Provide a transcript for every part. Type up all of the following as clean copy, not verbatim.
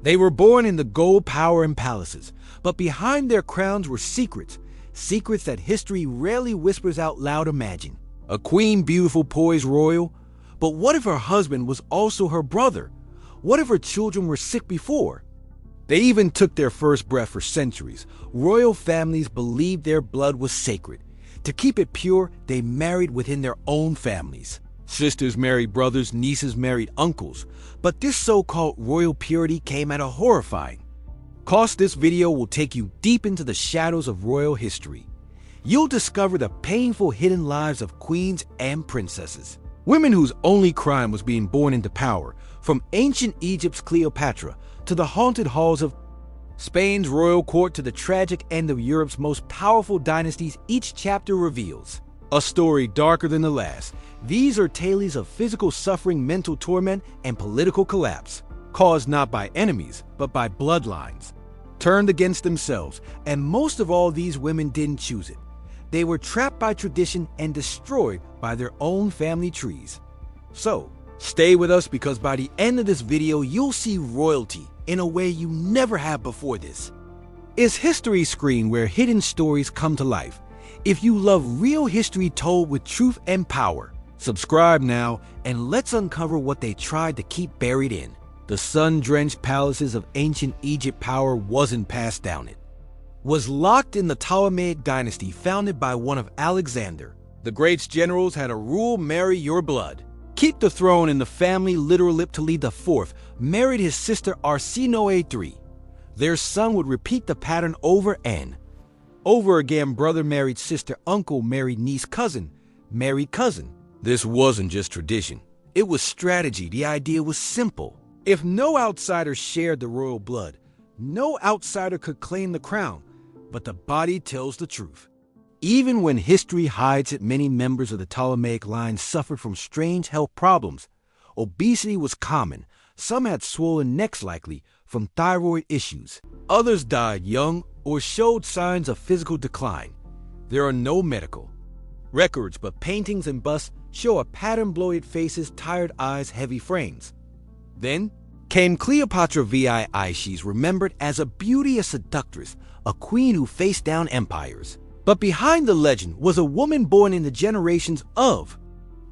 They were born in the gold power and palaces, but behind their crowns were secrets, secrets that history rarely whispers out loud. Imagine a queen, beautiful, poised, royal, but what if her husband was also her brother? What if her children were sick before they even took their first breath? For centuries, royal families believed their blood was sacred. To keep it pure, they married within their own families. Sisters married brothers, nieces married uncles. But this so-called royal purity came at a horrifying cost. This video will take you deep into the shadows of royal history. You'll discover the painful hidden lives of queens and princesses, women whose only crime was being born into power, from ancient Egypt's Cleopatra to the haunted halls of Spain's royal court to the tragic end of Europe's most powerful dynasties. Each chapter reveals a story darker than the last. These are tales of physical suffering, mental torment, and political collapse, caused not by enemies, but by bloodlines turned against themselves. And most of all, these women didn't choose it. They were trapped by tradition and destroyed by their own family trees. So, stay with us, because by the end of this video, you'll see royalty in a way you never have before. This is History Screen, where hidden stories come to life. If you love real history told with truth and power, subscribe now and let's uncover what they tried to keep buried in. The sun-drenched palaces of ancient Egypt. Power wasn't passed down, it was locked in the Ptolemaic dynasty, founded by one of Alexander the Great's generals. Had a rule: marry your blood, keep the throne in the family. Literal Ptolemy IV married his sister Arsinoe III. Their son would repeat the pattern over and over again. Brother married sister, uncle married niece, cousin married cousin. This wasn't just tradition, it was strategy. The idea was simple: if no outsider shared the royal blood, no outsider could claim the crown. But the body tells the truth. Even when history hides it, many members of the Ptolemaic line suffered from strange health problems. Obesity was common. Some had swollen necks, likely from thyroid issues. Others died young or showed signs of physical decline. There are no medical records, but paintings and busts show a pattern: bloated faces, tired eyes, heavy frames. Then came Cleopatra VII. She's remembered as a beauty, a seductress, a queen who faced down empires. But behind the legend was a woman born in the generations of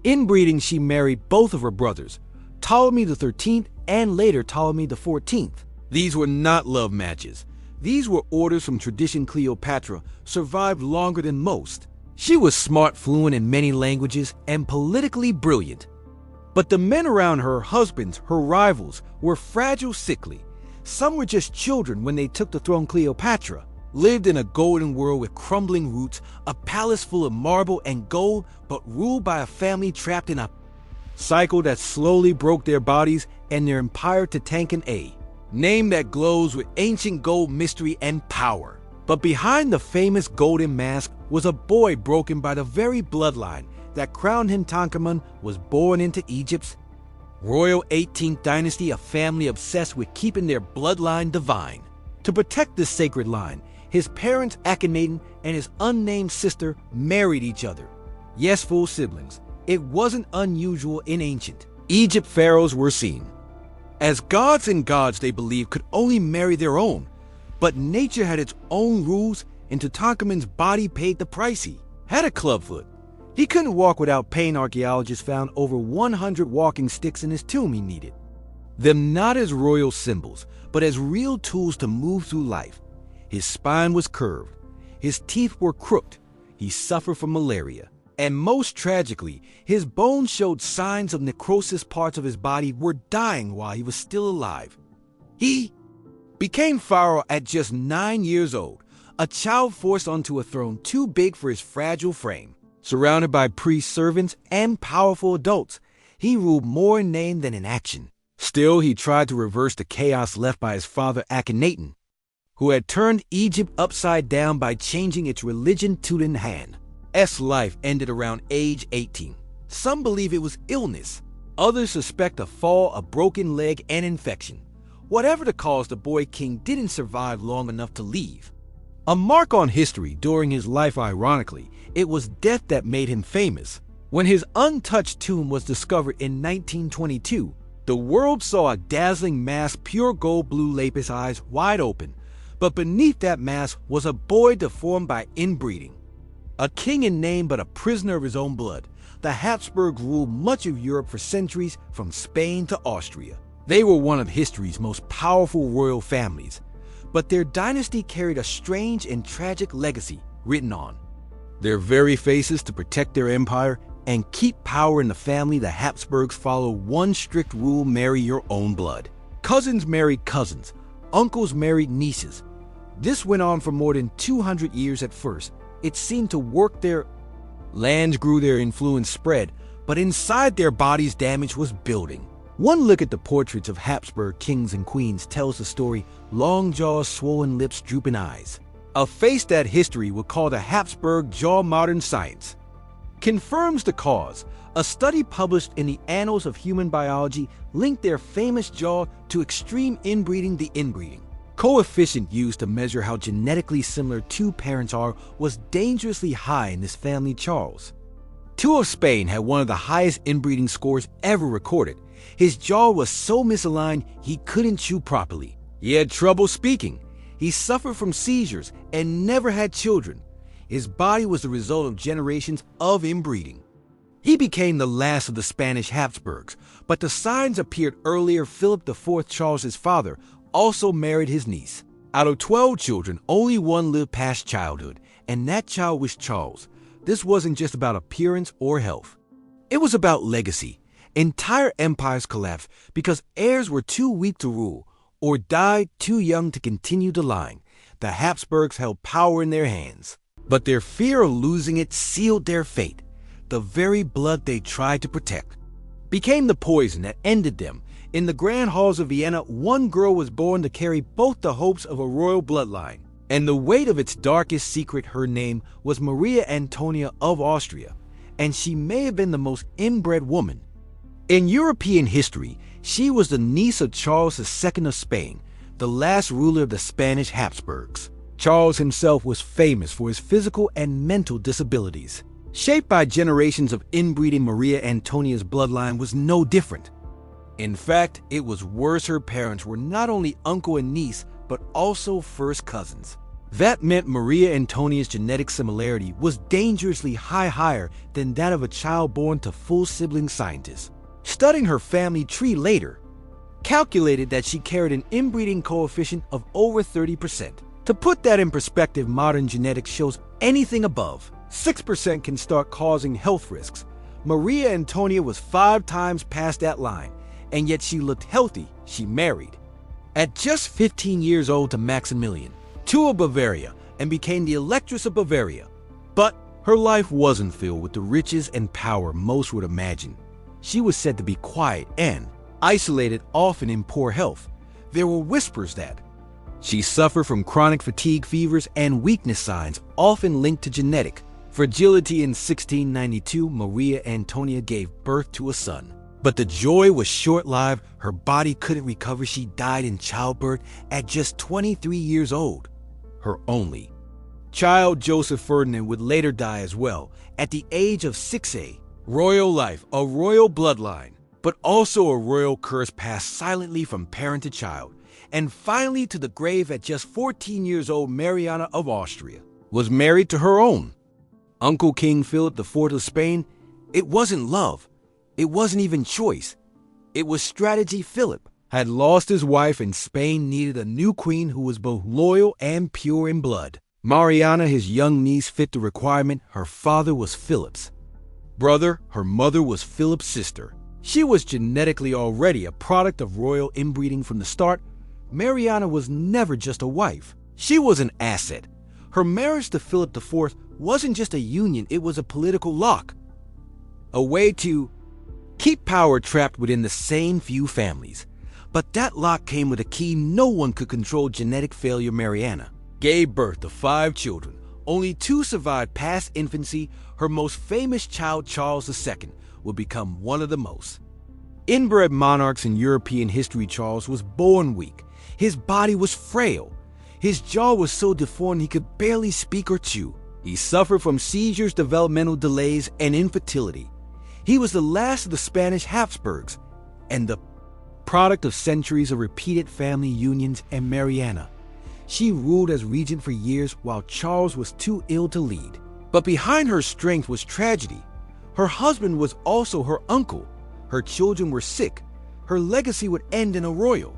inbreeding. She married both of her brothers, Ptolemy XIII and later Ptolemy XIV. These were not love matches. These were orders from tradition. Cleopatra survived longer than most. She was smart, fluent in many languages, and politically brilliant. But the men around her, husbands, her rivals, were fragile, sickly. Some were just children when they took the throne. Cleopatra lived in a golden world with crumbling roots, a palace full of marble and gold, but ruled by a family trapped in a cycle that slowly broke their bodies and their empire to tank an A name that glows with ancient gold, mystery, and power. But behind the famous golden mask was a boy broken by the very bloodline that crowned him. Tutankhamun was born into Egypt's royal 18th dynasty, a family obsessed with keeping their bloodline divine. To protect this sacred line, his parents, Akhenaten and his unnamed sister, married each other. Yes, full siblings. It wasn't unusual in ancient Egypt. Pharaohs were seen as gods, and gods, they believed, could only marry their own. But nature had its own rules, and Tutankhamun's body paid the price. He had a clubfoot. He couldn't walk without pain. Archaeologists found over 100 walking sticks in his tomb. He needed them not as royal symbols, but as real tools to move through life. His spine was curved. His teeth were crooked. He suffered from malaria. And most tragically, his bones showed signs of necrosis. Parts of his body were dying while he was still alive. He became pharaoh at just 9 years old, a child forced onto a throne too big for his fragile frame. Surrounded by priests, servants, and powerful adults, he ruled more in name than in action. Still, he tried to reverse the chaos left by his father Akhenaten, who had turned Egypt upside down by changing its religion. Tutankhamun's life ended around age 18. Some believe it was illness. Others suspect a fall, a broken leg, and infection. Whatever the cause, the boy king didn't survive long enough to leave a mark on history during his life. Ironically, it was death that made him famous. When his untouched tomb was discovered in 1922, The world saw a dazzling mass, pure gold blue lapis eyes wide open, but beneath that mask was a boy deformed by inbreeding. A king in name but a prisoner of his own blood, the Habsburgs ruled much of Europe for centuries, from Spain to Austria. They were one of history's most powerful royal families, but their dynasty carried a strange and tragic legacy written on their very faces. To protect their empire and keep power in the family, the Habsburgs followed one strict rule: marry your own blood. Cousins married cousins, uncles married nieces. This went on for more than 200 years at first. It seemed to work. Their lands grew, their influence spread, but inside their bodies damage was building. One look at the portraits of Habsburg kings and queens tells the story: long jaws, swollen lips, drooping eyes. A face that history would call the Habsburg jaw. Modern science confirms the cause. A study published in the Annals of Human Biology linked their famous jaw to extreme inbreeding. The inbreeding coefficient used to measure how genetically similar two parents are was dangerously high in this family. Charles II of Spain had one of the highest inbreeding scores ever recorded. His jaw was so misaligned he couldn't chew properly. He had trouble speaking. He suffered from seizures and never had children. His body was the result of generations of inbreeding. He became the last of the Spanish Habsburgs, but the signs appeared earlier. Philip IV, Charles's father, also married his niece. Out of 12 children, only one lived past childhood, and that child was Charles. This wasn't just about appearance or health. It was about legacy. Entire empires collapsed because heirs were too weak to rule or died too young to continue the line. The Habsburgs held power in their hands, but their fear of losing it sealed their fate. The very blood they tried to protect became the poison that ended them. In the grand halls of Vienna, one girl was born to carry both the hopes of a royal bloodline and the weight of its darkest secret. Her name was Maria Antonia of Austria, and she may have been the most inbred woman in European history. She was the niece of Charles II of Spain, the last ruler of the Spanish Habsburgs. Charles himself was famous for his physical and mental disabilities. Shaped by generations of inbreeding, Maria Antonia's bloodline was no different. In fact, it was worse. Her parents were not only uncle and niece, but also first cousins. That meant Maria Antonia's genetic similarity was dangerously higher than that of a child born to full sibling scientists. Studying her family tree later calculated that she carried an inbreeding coefficient of over 30%. To put that in perspective, modern genetics shows anything above 6% can start causing health risks. Maria Antonia was 5 times past that line, and yet she looked healthy. She married at just 15 years old to Maximilian II of Bavaria and became the Electress of Bavaria. But her life wasn't filled with the riches and power most would imagine. She was said to be quiet and isolated, often in poor health. There were whispers that she suffered from chronic fatigue, fevers, and weakness, signs often linked to genetic fragility. In 1692, Maria Antonia gave birth to a son. But the joy was short-lived. Her body couldn't recover. She died in childbirth at just 23 years old. Her only child, Joseph Ferdinand, would later die as well at the age of 6. A royal life, a royal bloodline, but also a royal curse passed silently from parent to child. And finally to the grave at just 14 years old, Mariana of Austria was married to her own uncle, King Philip IV of Spain. It wasn't love. It wasn't even choice. It was strategy. Philip had lost his wife, and Spain needed a new queen who was both loyal and pure in blood. Mariana, his young niece, fit the requirement. Her father was Philip's brother. Her mother was Philip's sister. She was genetically already a product of royal inbreeding from the start. Mariana was never just a wife. She was an asset. Her marriage to Philip IV wasn't just a union, it was a political lock. A way to keep power trapped within the same few families. But that lock came with a key: no one could control genetic failure. Mariana gave birth to 5 children. Only 2 survived past infancy. Her most famous child, Charles II, would become one of the most inbred monarchs in European history. Charles was born weak. His body was frail. His jaw was so deformed he could barely speak or chew. He suffered from seizures, developmental delays, and infertility. He was the last of the Spanish Habsburgs, and the product of centuries of repeated family unions and Mariana. She ruled as regent for years while Charles was too ill to lead. But behind her strength was tragedy. Her husband was also her uncle. Her children were sick. Her legacy would end in a royal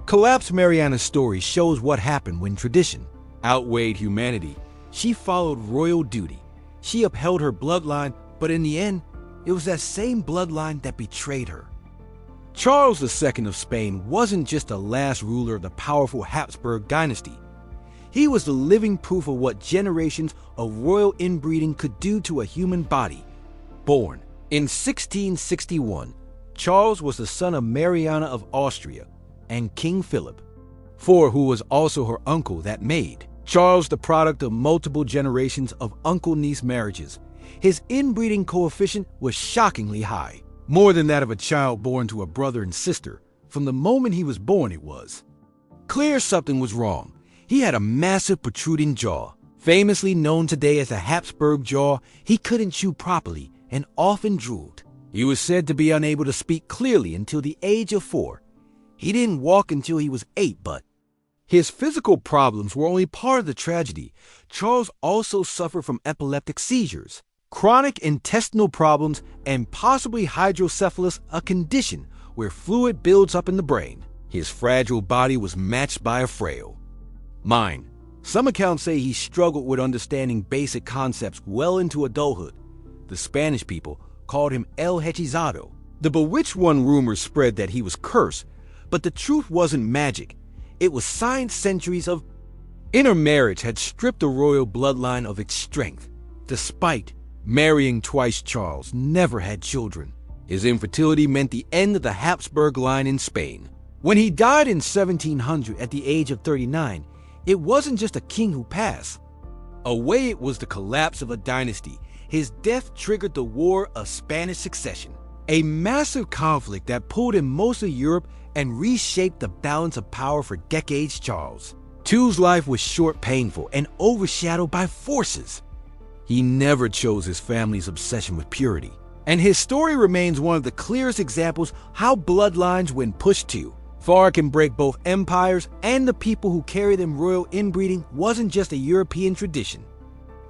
collapse. Mariana's story shows what happened when tradition outweighed humanity. She followed royal duty. She upheld her bloodline, but in the end, it was that same bloodline that betrayed her. Charles II of Spain wasn't just the last ruler of the powerful Habsburg dynasty. He was the living proof of what generations of royal inbreeding could do to a human body. Born in 1661, Charles was the son of Mariana of Austria and King Philip IV, who was also her uncle, that made Charles the product of multiple generations of uncle-niece marriages. His inbreeding coefficient was shockingly high, more than that of a child born to a brother and sister. From the moment he was born, it was clear something was wrong. He had a massive protruding jaw. Famously known today as the Habsburg jaw, he couldn't chew properly and often drooled. He was said to be unable to speak clearly until the age of 4. He didn't walk until he was 8, but his physical problems were only part of the tragedy. Charles also suffered from epileptic seizures, chronic intestinal problems, and possibly hydrocephalus, a condition where fluid builds up in the brain. His fragile body was matched by a frail mind. Some accounts say he struggled with understanding basic concepts well into adulthood. The Spanish people called him El Hechizado. The bewitched one rumor spread that he was cursed, but the truth wasn't magic. It was science. Centuries of intermarriage had stripped the royal bloodline of its strength. Despite marrying twice, Charles never had children. His infertility meant the end of the Habsburg line in Spain. When he died in 1700 at the age of 39, it wasn't just a king who passed away, it was the collapse of a dynasty. His death triggered the War of Spanish Succession, a massive conflict that pulled in most of Europe and reshaped the balance of power for decades. Charles II's life was short, painful, and overshadowed by forces. He never chose his family's obsession with purity, and his story remains one of the clearest examples how bloodlines, when pushed too far, can break both empires and the people who carry them. Royal inbreeding wasn't just a European tradition.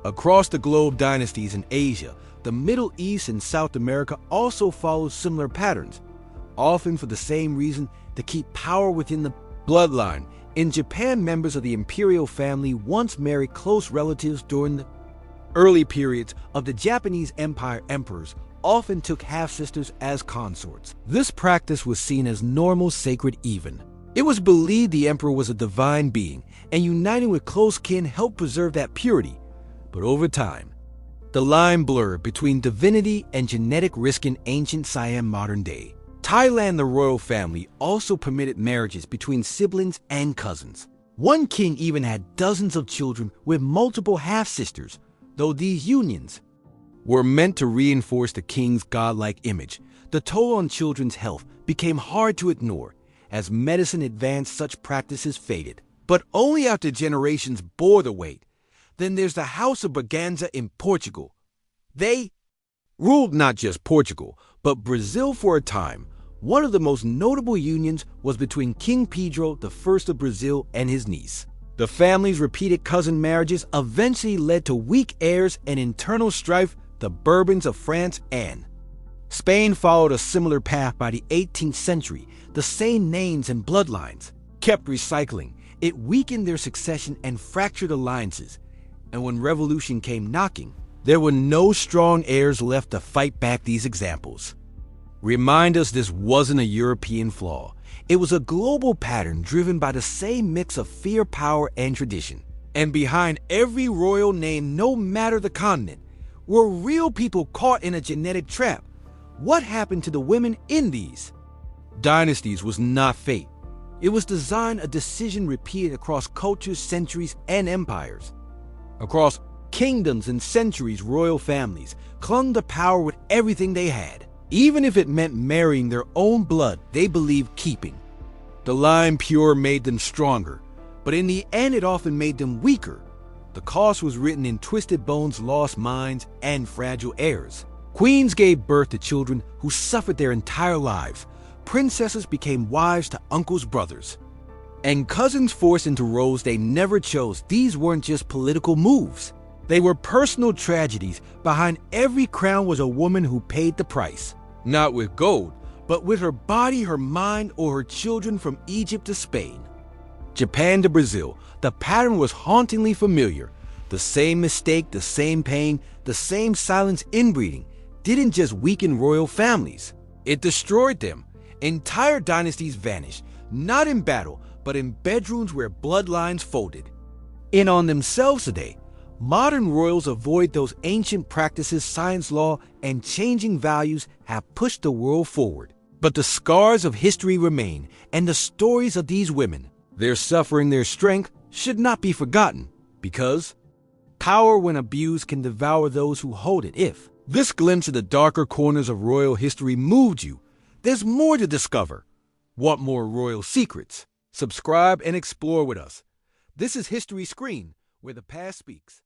Across the globe, dynasties in Asia, the Middle East, and South America also followed similar patterns, often for the same reason: to keep power within the bloodline. In Japan, members of the imperial family once married close relatives. During the early periods of the Japanese Empire, emperors often took half-sisters as consorts. This practice was seen as normal, sacred even. It was believed the emperor was a divine being, and uniting with close kin helped preserve that purity. But over time, the line blurred between divinity and genetic risk. In ancient Siam, modern day Thailand, the royal family also permitted marriages between siblings and cousins. One king even had dozens of children with multiple half-sisters. Though these unions were meant to reinforce the king's godlike image, the toll on children's health became hard to ignore. As medicine advanced, such practices faded, but only after generations bore the weight. Then there's the House of Braganza in Portugal. They ruled not just Portugal, but Brazil for a time. One of the most notable unions was between King Pedro I of Brazil and his niece. The family's repeated cousin marriages eventually led to weak heirs and internal strife. The Bourbons of France and Spain followed a similar path. By the 18th century, the same names and bloodlines kept recycling. It weakened their succession and fractured alliances. And when revolution came knocking, there were no strong heirs left to fight back. These examples remind us this wasn't a European flaw. It was a global pattern driven by the same mix of fear, power, and tradition. And behind every royal name, no matter the continent, were real people caught in a genetic trap. What happened to the women in these dynasties was not fate. It was design, a decision repeated across cultures, centuries, and empires. Across kingdoms and centuries, royal families clung to power with everything they had, even if it meant marrying their own blood they believed keeping. The line pure made them stronger, but in the end it often made them weaker. The cost was written in twisted bones, lost minds, and fragile heirs. Queens gave birth to children who suffered their entire lives. princesses became wives to uncles' brothers, and cousins forced into roles they never chose. These weren't just political moves. They were personal tragedies. Behind every crown was a woman who paid the price, not with gold, but with her body, her mind, or her children. From Egypt to Spain, Japan to Brazil, the pattern was hauntingly familiar. The same mistake, the same pain, the same silence. Inbreeding didn't just weaken royal families, it destroyed them. Entire dynasties vanished, not in battle, but in bedrooms where bloodlines folded in on themselves today. Modern royals avoid those ancient practices. Science, law, and changing values have pushed the world forward. But the scars of history remain, and the stories of these women, their suffering, their strength, should not be forgotten, because power, when abused, can devour those who hold it. If this glimpse of the darker corners of royal history moved you, there's more to discover. Want more royal secrets? Subscribe and explore with us. This is History Screen, where the past speaks.